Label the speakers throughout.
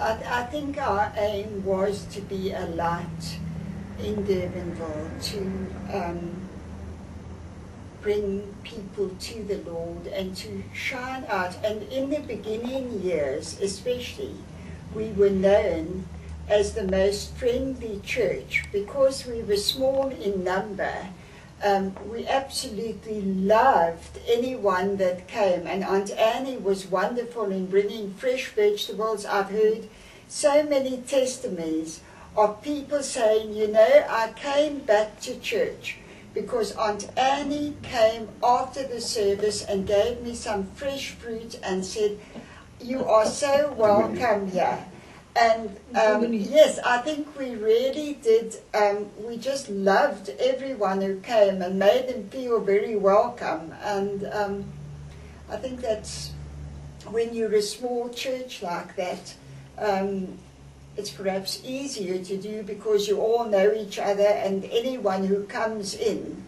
Speaker 1: I think our aim was to be a light in Durbanville, to bring people to the Lord and to shine out. And in the beginning years especially, we were known as the most friendly church because we were small in number. We absolutely loved anyone that came, and Aunt Annie was wonderful in bringing fresh vegetables. I've heard so many testimonies of people saying, you know, I came back to church because Aunt Annie came after the service and gave me some fresh fruit and said, you are so welcome here. And yes, I think we really did, we just loved everyone who came and made them feel very welcome. And I think that's, when you're a small church like that, it's perhaps easier to do because you all know each other, and anyone who comes in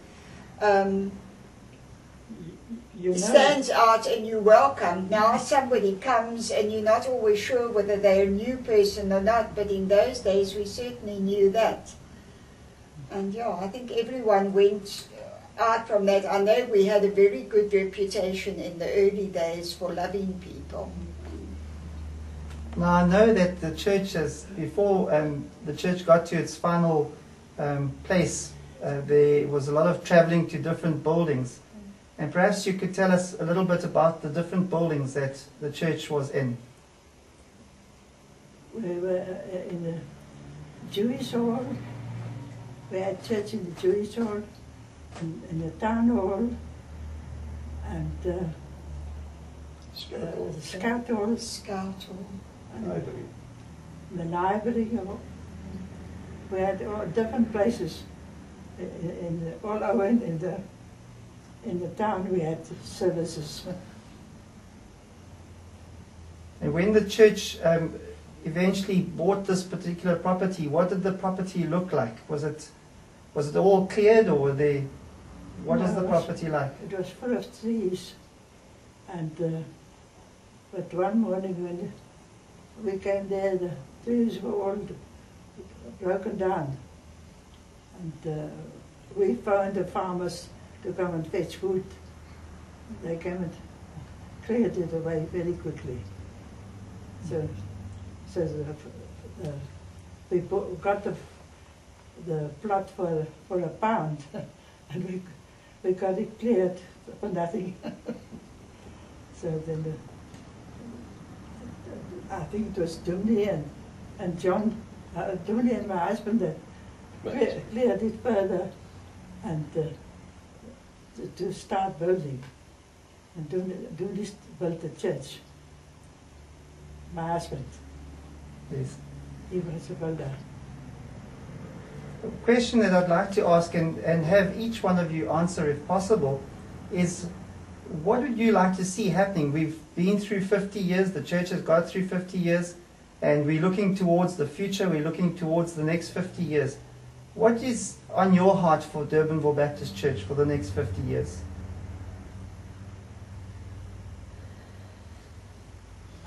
Speaker 1: stands out and you welcome. Now somebody comes and you're not always sure whether they're a new person or not, but in those days we certainly knew that. And yeah, I think everyone went out from that. I know we had a very good reputation in the early days for loving people.
Speaker 2: Now I know that the church has, before the church got to its final place, there was a lot of traveling to different buildings. And perhaps you could tell us a little bit about the different buildings that the church was in.
Speaker 3: We were in the Jewish hall. We had church in the Jewish hall, in the town hall, and the scout hall.
Speaker 1: Scout hall.
Speaker 4: Library.
Speaker 3: The library hall. We had all different places all over in the town. We had services.
Speaker 2: And when the church eventually bought this particular property, what did the property look like? Was it all cleared, or were they? What was the property like?
Speaker 3: It was full of trees, and but one morning when we came there, the trees were all broken down, and we found the farmers to come and fetch wood. They came and cleared it away very quickly. So we got the plot for £1, and we got it cleared for nothing. So then I think it was Dooney and John, Dooney and my husband that cleared it further, and to start building. And Dooney built the church. My husband.
Speaker 2: Yes.
Speaker 3: He was a builder.
Speaker 2: A question that I'd like to ask and have each one of you answer if possible is, what would you like to see happening? We've been through 50 years, the church has got through 50 years, and we're looking towards the future, we're looking towards the next 50 years. What is on your heart for Durbanville Baptist Church for the next 50 years?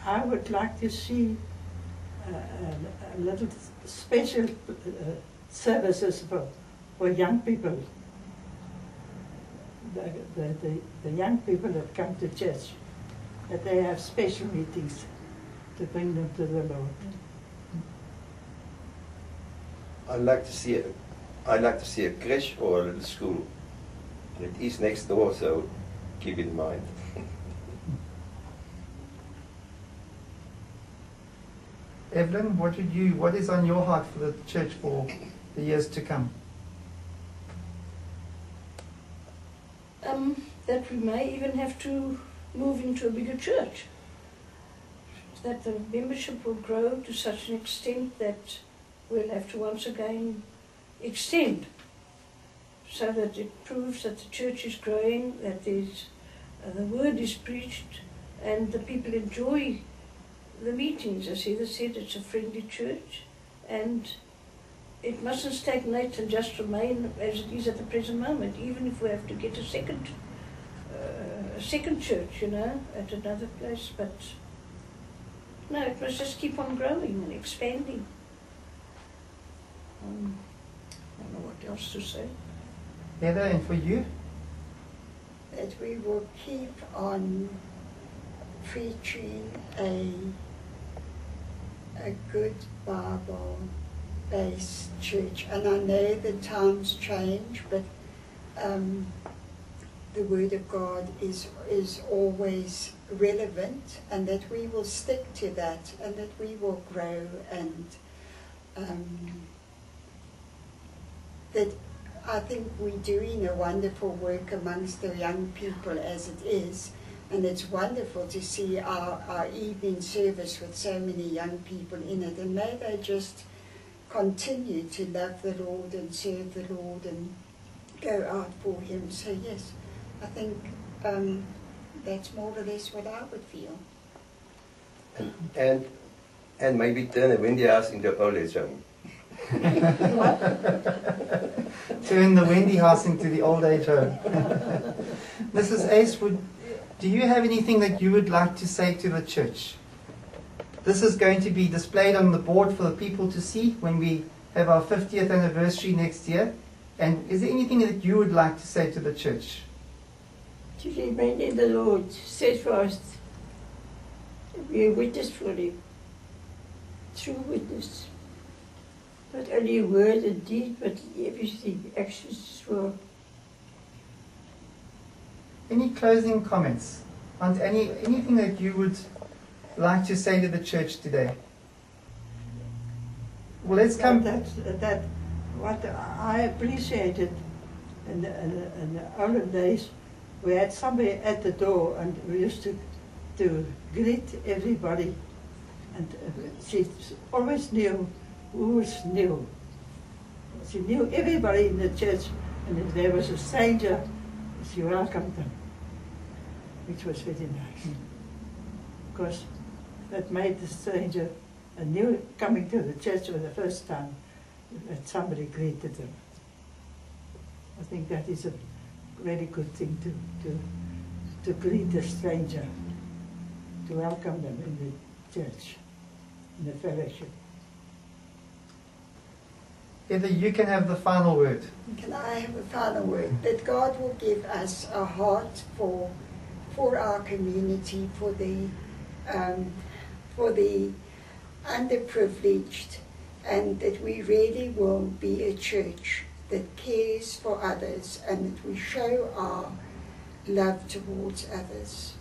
Speaker 3: I would like to see a little special services for young people. The young people that come to church, that they have special meetings to bring them to the Lord.
Speaker 4: I'd like to see a creche or a little school. And it is next door, so keep it in mind.
Speaker 2: Evelyn, what is on your heart for the church for the years to come?
Speaker 5: That we may even have to move into a bigger church. That the membership will grow to such an extent that we'll have to once again extend, so that it proves that the church is growing, that the word is preached, and the people enjoy the meetings. As Heather said, it's a friendly church, and it mustn't stagnate and just remain as it is at the present moment, even if we have to get a second church, at another place. But No, it must just keep on growing and expanding. I don't know what else to say.
Speaker 2: Heather, and for you?
Speaker 1: That we will keep on preaching a good Bible-based church. And I know the times change, but the Word of God is always relevant, and that we will stick to that, and that we will grow, and that I think we're doing a wonderful work amongst the young people as it is, and it's wonderful to see our evening service with so many young people in it, and may they just continue to love the Lord and serve the Lord and go out for Him. So yes, I think that's more or less what I would feel.
Speaker 4: And maybe turn a Wendy house into an old age home.
Speaker 2: Turn the Wendy house into the old age home. Mrs. Ace, do you have anything that you would like to say to the church? This is going to be displayed on the board for the people to see when we have our 50th anniversary next year. And is there anything that you would like to say to the church?
Speaker 3: To remain in the Lord, steadfast, be a witness for Him, true witness. Not only word and deed, but everything, actions as well.
Speaker 2: Any closing comments? And anything that you would like to say to the church today? Well, let's come.
Speaker 3: That what I appreciated in the olden days, we had somebody at the door, and we used to greet everybody, and she always knew who was new. She knew everybody in the church, and if there was a stranger, she welcomed them, which was very nice. Because that made the stranger a new coming to the church for the first time, that somebody greeted them. I think that is a very good thing to greet a stranger, to welcome them in the church, in the fellowship.
Speaker 2: Heather, you can have the final word.
Speaker 1: Can I have a final word? That God will give us a heart for our community, for the underprivileged, and that we really will be a church that cares for others, and that we show our love towards others.